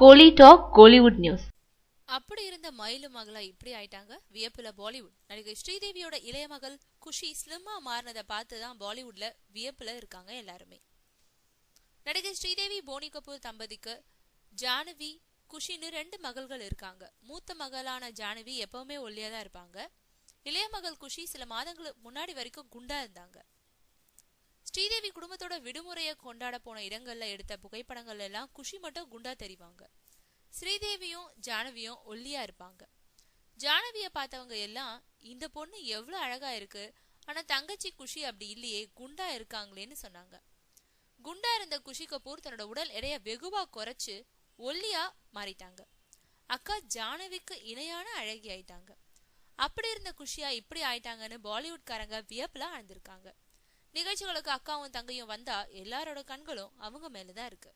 கோலி talk Kollywood news. அப்படி இருந்த மயிலு மகளா இப்படி ஆயிட்டாங்க வியப்புல பாலிவுட். நடிகை ஸ்ரீதேவியோட இளைய மகள் குஷி ஸ்லிம்மா மாறினதை பார்த்துதான் பாலிவுட்ல வியப்புல இருக்காங்க எல்லாருமே. நடிகை ஸ்ரீதேவி போனி கபூர் தம்பதிக்கு ஜானவி குஷின்னு 2 மகள்கள் இருக்காங்க. மூத்த மகளான ஜானவி எப்பவுமே ஒல்லியா தான் இருப்பாங்க. இளைய மகள் குஷி சில மாதங்களுக்கு முன்னாடி வரைக்கும் குண்டா இருந்தாங்க. ஸ்ரீதேவி குடும்பத்தோட விடுமுறையை கொண்டாட போன இடங்கள்ல எடுத்த புகைப்படங்கள் எல்லாம் குஷி மட்டும் குண்டா தெரிவாங்க. ஸ்ரீதேவியும் ஜானவியும் ஒல்லியா இருப்பாங்க. ஜானவிய பார்த்தவங்க எல்லாம் இந்த பொண்ணு எவ்வளவு அழகா இருக்கு, ஆனா தங்கச்சி குஷி அப்படி இல்லையே, குண்டா இருக்காங்களேன்னு சொன்னாங்க. குண்டா இருந்த குஷி கபூர் தன்னோட உடல் எடைய வெகுவா குறைச்சு ஒல்லியா மாறிட்டாங்க. அக்கா ஜானவிக்கு இணையான அழகி ஆயிட்டாங்க. அப்படி இருந்த குஷியா இப்படி ஆயிட்டாங்கன்னு பாலிவுட்காரங்க வியப்புல ஆழ்ந்திருக்காங்க. நிகழ்ச்சிகளுக்கு அக்காவும் தங்கையும் வந்தா எல்லாரோட கண்களும் அவங்க மேலதான் இருக்கு.